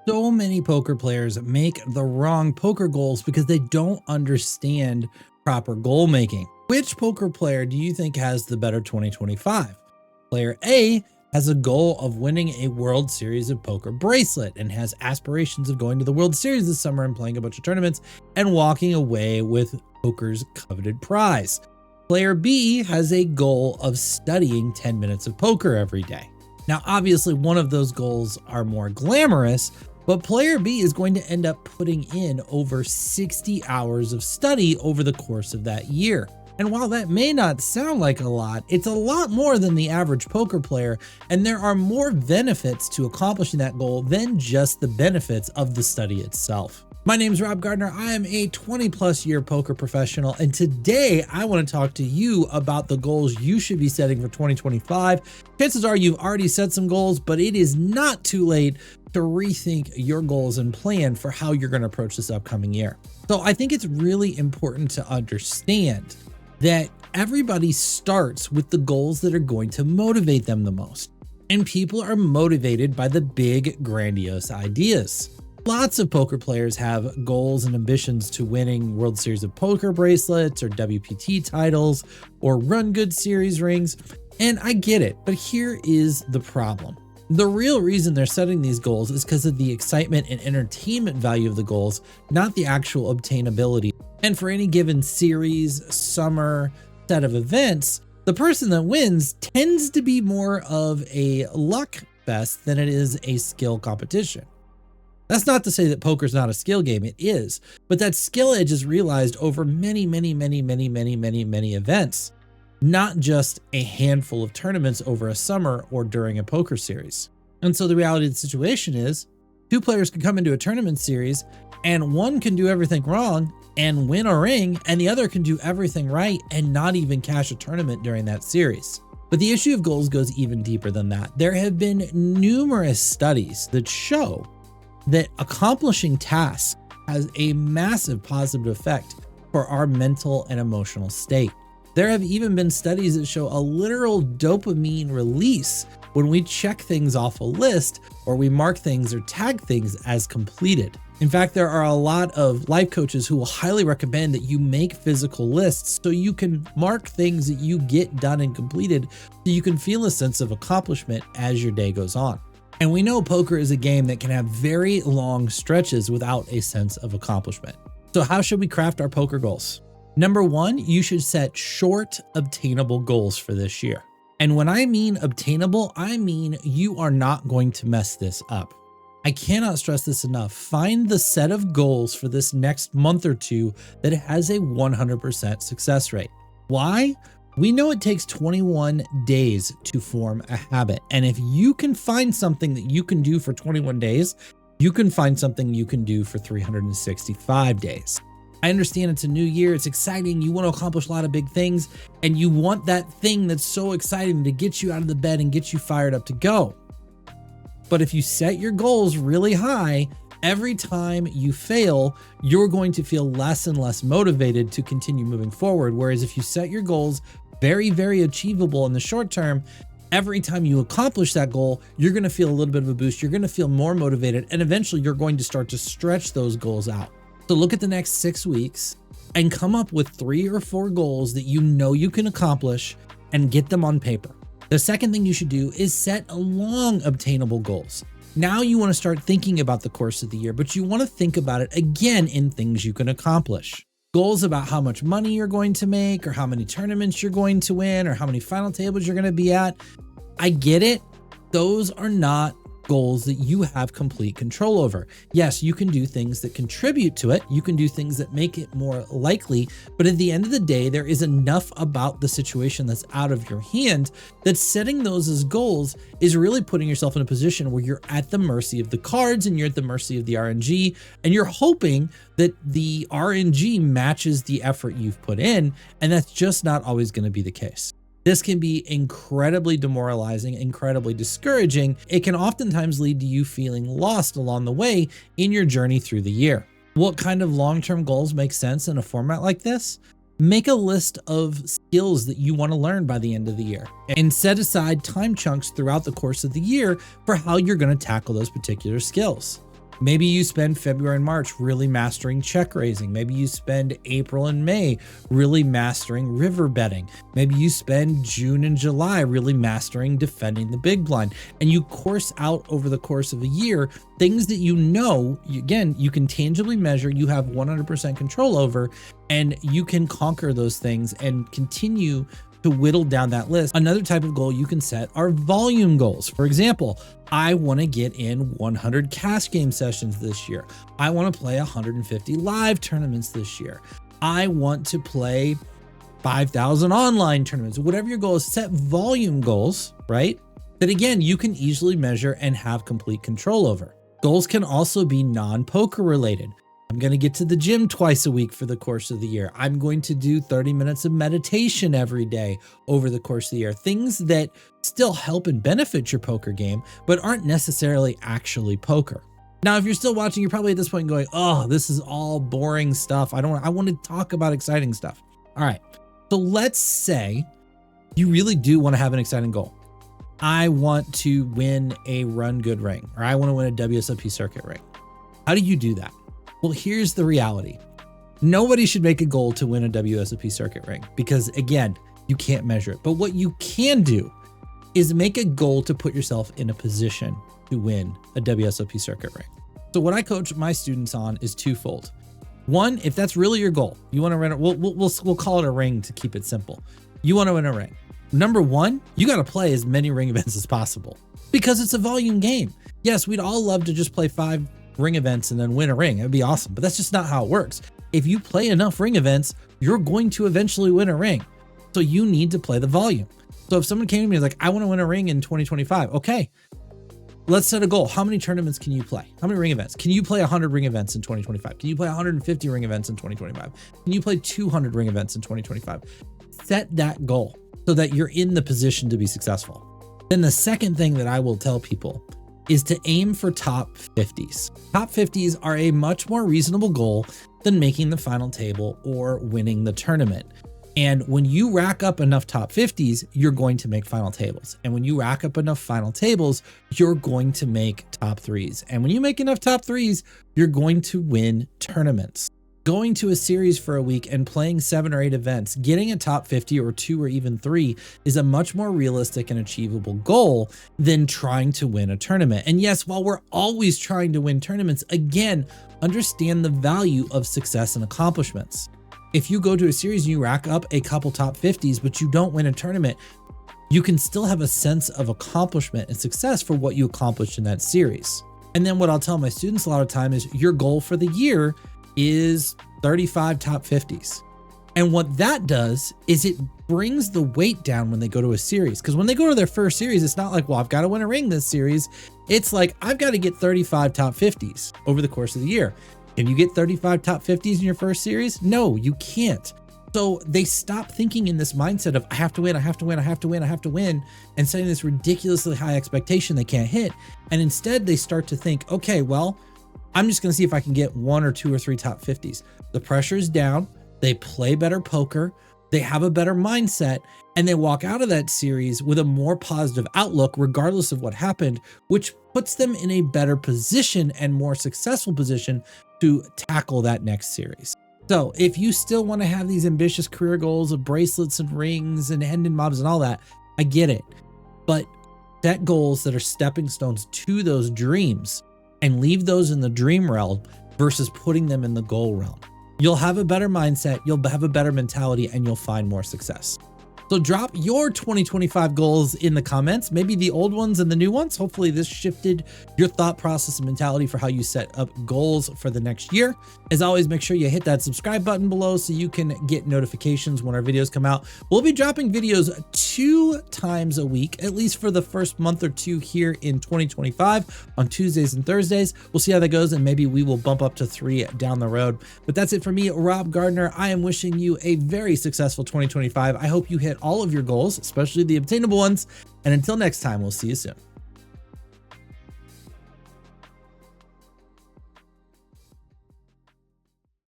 So many poker players make the wrong poker goals because they don't understand proper goal making. Which poker player do you think has the better 2025? Player A has a goal of winning a World Series of Poker bracelet and has aspirations of going to the World Series this summer and playing a bunch of tournaments and walking away with poker's coveted prize. Player B has a goal of studying 10 minutes of poker every day. Now, obviously, one of those goals are more glamorous, but player B is going to end up putting in over 60 hours of study over the course of that year. And while that may not sound like a lot, it's a lot more than the average poker player, and there are more benefits to accomplishing that goal than just the benefits of the study itself. My name is Rob Gardner. I am a 20+ year poker professional, and today I want to talk to you about the goals you should be setting for 2025. Chances are you've already set some goals, but it is not too late to rethink your goals and plan for how you're going to approach this upcoming year. So I think it's really important to understand that everybody starts with the goals that are going to motivate them the most. And people are motivated by the big, grandiose ideas. Lots of poker players have goals and ambitions to winning World Series of Poker bracelets or WPT titles or Run Good Series rings. And I get it, but here is the problem. The real reason they're setting these goals is because of the excitement and entertainment value of the goals, not the actual obtainability. And for any given series, summer, set of events, the person that wins tends to be more of a luck fest than it is a skill competition. That's not to say that poker's not a skill game, it is, but that skill edge is realized over many events, not just a handful of tournaments over a summer or during a poker series. And so the reality of the situation is, two players can come into a tournament series and one can do everything wrong and win a ring, and the other can do everything right and not even cash a tournament during that series. But the issue of goals goes even deeper than that. There have been numerous studies that show that accomplishing tasks has a massive positive effect for our mental and emotional state. There have even been studies that show a literal dopamine release when we check things off a list or we mark things or tag things as completed. In fact, there are a lot of life coaches who will highly recommend that you make physical lists so you can mark things that you get done and completed so you can feel a sense of accomplishment as your day goes on. And we know poker is a game that can have very long stretches without a sense of accomplishment. So how should we craft our poker goals? Number one, you should set short, obtainable goals for this year. And when I mean obtainable, I mean you are not going to mess this up. I cannot stress this enough. Find the set of goals for this next month or two that has a 100% success rate. Why? We know it takes 21 days to form a habit. And if you can find something that you can do for 21 days, you can find something you can do for 365 days. I understand it's a new year, it's exciting, you want to accomplish a lot of big things, and you want that thing that's so exciting to get you out of the bed and get you fired up to go. But if you set your goals really high, every time you fail, you're going to feel less and less motivated to continue moving forward. Whereas if you set your goals very achievable in the short term, every time you accomplish that goal, you're going to feel a little bit of a boost. You're going to feel more motivated, and eventually you're going to start to stretch those goals out. So look at the next 6 weeks and come up with 3 or 4 goals that you know you can accomplish and get them on paper. The second thing you should do is set long obtainable goals. Now you want to start thinking about the course of the year, but you want to think about it again in things you can accomplish. Goals about how much money you're going to make or how many tournaments you're going to win or how many final tables you're going to be at. I get it. Those are not goals that you have complete control over. Yes, you can do things that contribute to it. You can do things that make it more likely. But at the end of the day, there is enough about the situation that's out of your hand that setting those as goals is really putting yourself in a position where you're at the mercy of the cards and you're at the mercy of the RNG, and you're hoping that the RNG matches the effort you've put in. And that's just not always going to be the case. This can be incredibly demoralizing, incredibly discouraging. It can oftentimes lead to you feeling lost along the way in your journey through the year. What kind of long-term goals make sense in a format like this? Make a list of skills that you want to learn by the end of the year and set aside time chunks throughout the course of the year for how you're going to tackle those particular skills. Maybe you spend February and March really mastering check raising. Maybe you spend April and May really mastering river betting. Maybe you spend June and July really mastering defending the big blind. And you course out over the course of a year things that you know, again, you can tangibly measure, you have 100% control over, and you can conquer those things and continue to whittle down that list. Another type of goal you can set are volume goals. For example, I want to get in 100 cash game sessions this year. I want to play 150 live tournaments this year. I want to play 5,000 online tournaments. Whatever your goal is, set volume goals, right? That again, you can easily measure and have complete control over. Goals can also be non-poker related. I'm going to get to the gym twice a week for the course of the year. I'm going to do 30 minutes of meditation every day over the course of the year. Things that still help and benefit your poker game, but aren't necessarily actually poker. Now, if you're still watching, you're probably at this point going, oh, this is all boring stuff. I want to talk about exciting stuff. All right. So let's say you really do want to have an exciting goal. I want to win a run good ring, or I want to win a WSOP circuit ring. How do you do that? Well, here's the reality. Nobody should make a goal to win a WSOP circuit ring because, again, you can't measure it. But what you can do is make a goal to put yourself in a position to win a WSOP circuit ring. So what I coach my students on is twofold. One, if that's really your goal, you want to win it, we'll call it a ring to keep it simple. You want to win a ring. Number one, you got to play as many ring events as possible because it's a volume game. Yes, we'd all love to just play 5 ring events and then win a ring. It'd be awesome, but that's just not how it works. If you play enough ring events, you're going to eventually win a ring. So you need to play the volume. So if someone came to me and was like, I want to win a ring in 2025. Okay, let's set a goal. How many tournaments can you play? How many ring events? Can you play 100 ring events in 2025? Can you play 150 ring events in 2025? Can you play 200 ring events in 2025? Set that goal so that you're in the position to be successful. Then the second thing that I will tell people is to aim for top 50s. Top 50s are a much more reasonable goal than making the final table or winning the tournament. And when you rack up enough top 50s, you're going to make final tables. And when you rack up enough final tables, you're going to make top 3s. And when you make enough top 3s, you're going to win tournaments. Going to a series for a week and playing 7 or 8 events, getting a top 50 or 2 or even 3 is a much more realistic and achievable goal than trying to win a tournament. And yes, while we're always trying to win tournaments, again, understand the value of success and accomplishments. If you go to a series and you rack up a couple top 50s, but you don't win a tournament, you can still have a sense of accomplishment and success for what you accomplished in that series. And then what I'll tell my students a lot of time is your goal for the year is 35 top 50s. And what that does is it brings the weight down when they go to a series. Because when they go to their first series, it's not like, well, I've got to win a ring this series. It's like, I've got to get 35 top 50s over the course of the year. Can you get 35 top 50s in your first series? No, you can't. So they stop thinking in this mindset of I have to win, I have to win, I have to win, I have to win, and setting this ridiculously high expectation they can't hit. And instead they start to think, okay, well, I'm just going to see if I can get 1 or 2 or 3 top 50s. The pressure is down. They play better poker. They have a better mindset, and they walk out of that series with a more positive outlook, regardless of what happened, which puts them in a better position and more successful position to tackle that next series. So if you still want to have these ambitious career goals of bracelets and rings and Hendon mobs and all that, I get it. But set goals that are stepping stones to those dreams and leave those in the dream realm versus putting them in the goal realm. You'll have a better mindset, you'll have a better mentality, and you'll find more success. So drop your 2025 goals in the comments, maybe the old ones and the new ones. Hopefully this shifted your thought process and mentality for how you set up goals for the next year. As always, make sure you hit that subscribe button below so you can get notifications when our videos come out. We'll be dropping videos 2 times a week, at least for the first month or 2 here in 2025 on Tuesdays and Thursdays. We'll see how that goes, and maybe we will bump up to 3 down the road. But that's it for me, Rob Gardner. I am wishing you a very successful 2025. I hope you hit all of your goals, especially the obtainable ones. And until next time, we'll see you soon.